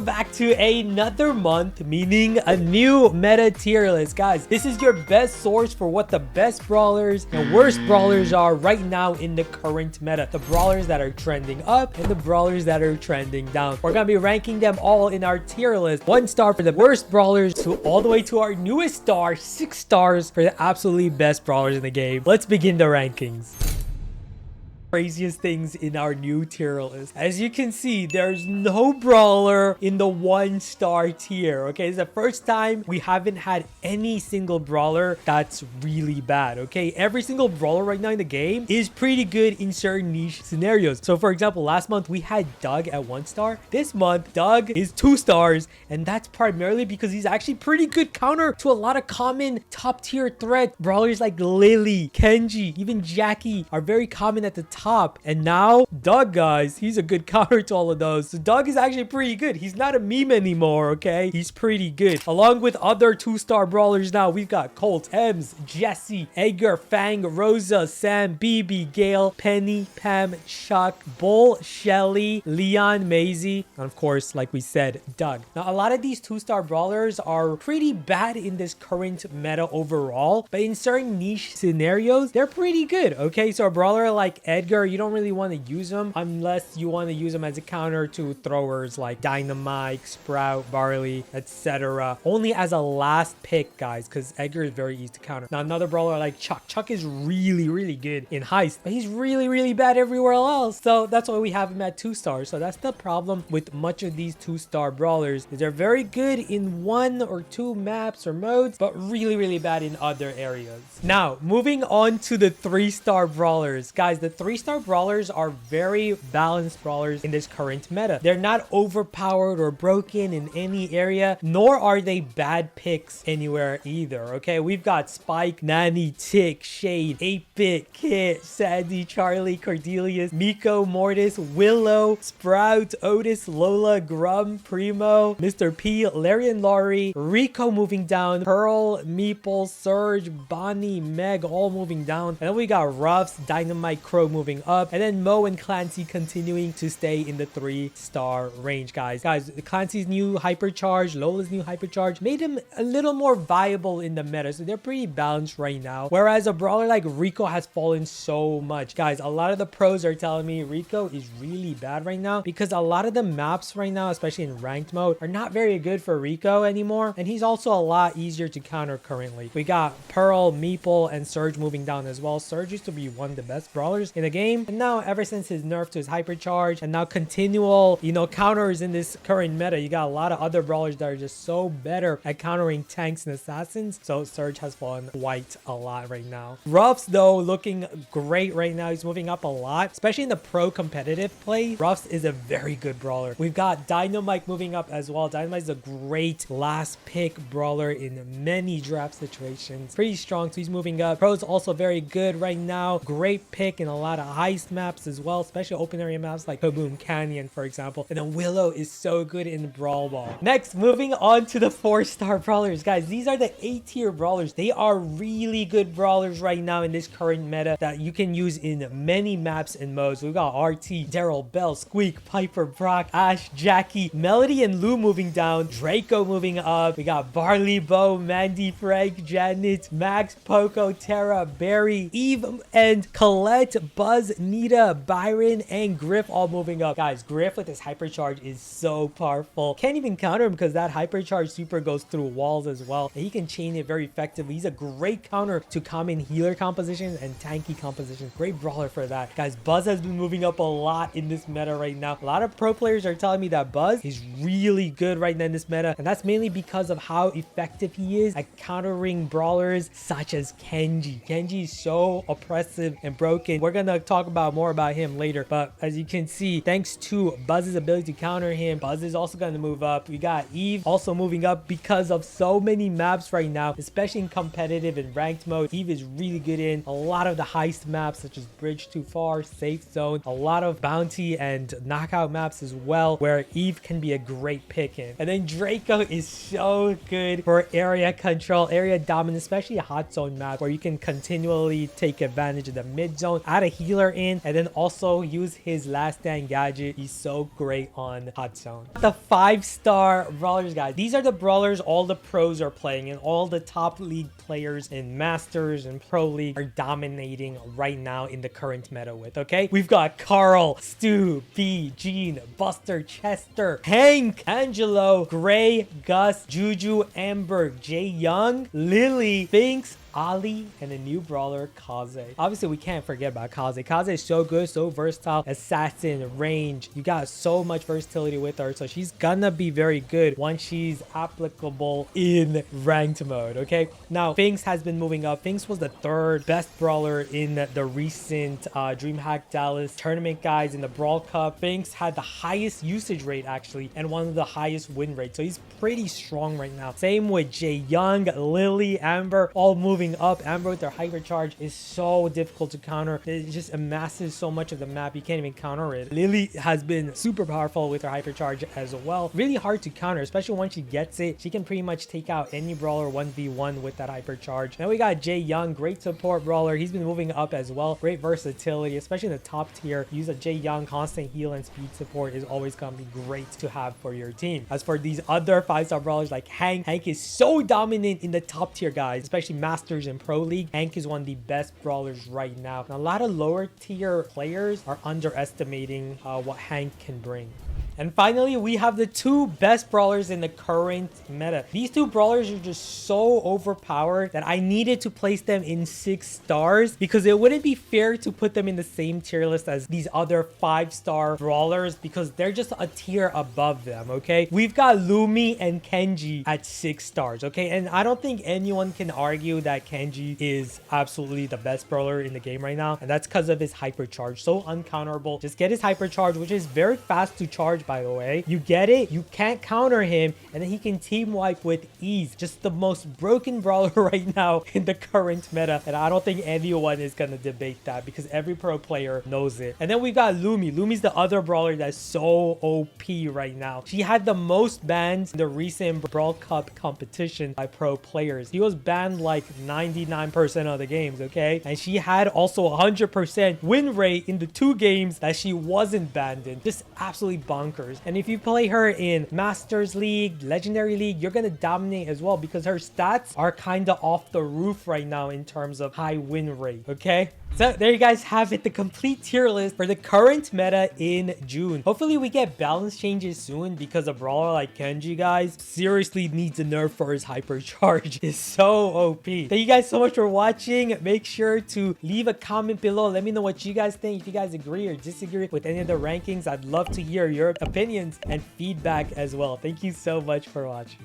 back to another month, meaning a new meta tier list. Guys, this is your best source for what the best brawlers and worst brawlers are right now in the current meta. The brawlers that are trending up and the brawlers that are trending down. We're gonna be ranking them all in our tier list. 1 star for the worst brawlers to all the way to our newest star, 6 stars for the absolutely best brawlers in the game. Let's begin the rankings. Craziest things in our new tier list. As you can see, there's no brawler in the 1 star tier. Okay, it's the first time we haven't had any single brawler that's really bad. Okay, every single brawler right now in the game is pretty good in certain niche scenarios. So for example, last month we had Doug at 1 star. This month Doug is 2 stars, and that's primarily because he's actually pretty good counter to a lot of common top tier threats. Brawlers like Lily, Kenji, even Jackie are very common at the top. And now Doug, guys, he's a good counter to all of those. So Doug is actually pretty good. He's not a meme anymore. Okay, he's pretty good. Along with other 2-star brawlers, now we've got Colt, Ems, Jesse, Edgar, Fang, Rosa, Sam, BB, Gale, Penny, Pam, Chuck, Bull, Shelly, Leon, Maisie, and of course, like we said, Doug. Now a lot of these 2-star brawlers are pretty bad in this current meta overall, but in certain niche scenarios they're pretty good. Okay, so a brawler like Edgar, you don't really want to use them unless you want to use them as a counter to throwers like Dynamite, Sprout, Barley, etc. Only as a last pick, guys, because Edgar is very easy to counter. Now another brawler like Chuck is really good in heist, but he's really bad everywhere else. So that's why we have him at 2 stars. So that's the problem with much of these 2-star brawlers, is they're very good in 1 or 2 maps or modes, but really bad in other areas. Now moving on to the 3-star brawlers. Guys, the 3-star brawlers are very balanced brawlers in this current meta. They're not overpowered or broken in any area, nor are they bad picks anywhere either. Okay, we've got Spike, Nanny, Tick, Shade, 8-Bit, Kit, Sandy, Charlie, Cordelius, Miko, Mortis, Willow, Sprout, Otis, Lola, Grum, Primo, Mr. P, Larry and Laurie, Rico moving down, Pearl, Meeple, Surge, Bonnie, Meg all moving down, and then we got Ruffs, Dynamite, Crow moving up, and then Mo and Clancy continuing to stay in the 3-star range. Guys, Clancy's new hypercharge, Lola's new hypercharge made him a little more viable in the meta, so they're pretty balanced right now, whereas a brawler like Rico has fallen so much. Guys, a lot of the pros are telling me Rico is really bad right now because a lot of the maps right now, especially in ranked mode, are not very good for Rico anymore, and he's also a lot easier to counter currently. We got Pearl, Meeple, and Surge moving down as well. Surge used to be one of the best brawlers in the game, and now ever since his nerf to his hypercharge and now continual counters in this current meta, you got a lot of other brawlers that are just so better at countering tanks and assassins, so Surge has fallen quite a lot right now. Ruffs though looking great right now. He's moving up a lot, especially in the pro competitive play. Ruffs is a very good brawler. We've got Dynamite moving up as well. Dynamite is a great last pick brawler in many draft situations, pretty strong, so he's moving up. Pro's also very good right now, great pick in a lot of heist maps as well, especially open area maps like Kaboom Canyon, for example. And then Willow is so good in Brawl Ball. Next, moving on to the 4-star brawlers. Guys, these are the A-tier brawlers. They are really good brawlers right now in this current meta that you can use in many maps and modes. We've got RT, Daryl, Bell, Squeak, Piper, Brock, Ash, Jackie, Melody and Lou moving down, Draco moving up. We got Barley, Bo, Mandy, Frank, Janet, Max, Poco, Tara, Barry, Eve, and Colette, Buzz, Nita, Byron, and Griff all moving up. Guys, Griff with his hypercharge is so powerful. Can't even counter him because that hypercharge super goes through walls as well, and he can chain it very effectively. He's a great counter to common healer compositions and tanky compositions. Great brawler for that. Guys, Buzz has been moving up a lot in this meta right now. A lot of pro players are telling me that Buzz is really good right now in this meta, and that's mainly because of how effective he is at countering brawlers such as Kenji. Kenji is so oppressive and broken. We're gonna talk more about him later, but as you can see, thanks to Buzz's ability to counter him, Buzz is also going to move up. We got Eve also moving up because of so many maps right now, especially in competitive and ranked mode. Eve is really good in a lot of the heist maps such as Bridge Too Far, Safe Zone, a lot of bounty and knockout maps as well, where Eve can be a great pick in. And then Draco is so good for area control, area dominance, especially a hot zone map where you can continually take advantage of the mid zone, add a heal healer in, and then also use his last stand gadget. He's so great on hot zone. The 5-star brawlers, guys. These are the brawlers all the pros are playing, and all the top league players in Masters and Pro League are dominating right now in the current meta with, okay? We've got Carl, Stu, B, Gene, Buster, Chester, Hank, Angelo, Gray, Gus, Juju, Amber, Jay Young, Lily, Finks, Ali, and a new brawler, Kaze. Obviously, we can't forget about Kaze. Kaze is so good, so versatile. Assassin, range. You got so much versatility with her. So she's gonna be very good once she's applicable in ranked mode, okay? Now, Finks has been moving up. Finks was the 3rd best brawler in the recent DreamHack Dallas tournament, guys, in the Brawl Cup. Finks had the highest usage rate, actually, and one of the highest win rates. So he's pretty strong right now. Same with Jay Young, Lily, Amber, all moving up. Amber with their hypercharge is so difficult to counter. It just amasses so much of the map, you can't even counter it. Lily has been super powerful with her hypercharge as well. Really hard to counter, especially once she gets it. She can pretty much take out any brawler 1v1 with that hypercharge. Then we got Jay Young, great support brawler. He's been moving up as well. Great versatility, especially in the top tier. Use a Jay Young constant heal and speed support is always gonna be great to have for your team. As for these other 5-star brawlers like Hank is so dominant in the top tier, guys, especially Masters and Pro League. Hank is one of the best brawlers right now. And a lot of lower tier players are underestimating what Hank can bring. And finally, we have the 2 best brawlers in the current meta. These 2 brawlers are just so overpowered that I needed to place them in 6 stars because it wouldn't be fair to put them in the same tier list as these other 5-star brawlers because they're just a tier above them, okay? We've got Lumi and Kenji at 6 stars, okay? And I don't think anyone can argue that Kenji is absolutely the best brawler in the game right now. And that's because of his hypercharge. So uncounterable. Just get his hypercharge, which is very fast to charge, by the way. You get it, you can't counter him, and then he can team wipe with ease. Just the most broken brawler right now in the current meta, and I don't think anyone is gonna debate that because every pro player knows it. And then we got Lumi. Lumi's the other brawler that's so OP right now. She had the most bans in the recent Brawl Cup competition by pro players. He was banned like 99% of the games, okay? And she had also 100% win rate in the 2 games that she wasn't banned in. Just absolutely bonkers. And if you play her in Masters League, Legendary League, you're gonna dominate as well because her stats are kind of off the roof right now in terms of high win rate, okay? So there you guys have it, the complete tier list for the current meta in June. Hopefully we get balance changes soon because a brawler like Kenji, guys, seriously needs a nerf for his hypercharge. It's so OP. Thank you guys so much for watching. Make sure to leave a comment below. Let me know what you guys think. If you guys agree or disagree with any of the rankings, I'd love to hear your opinions and feedback as well. Thank you so much for watching.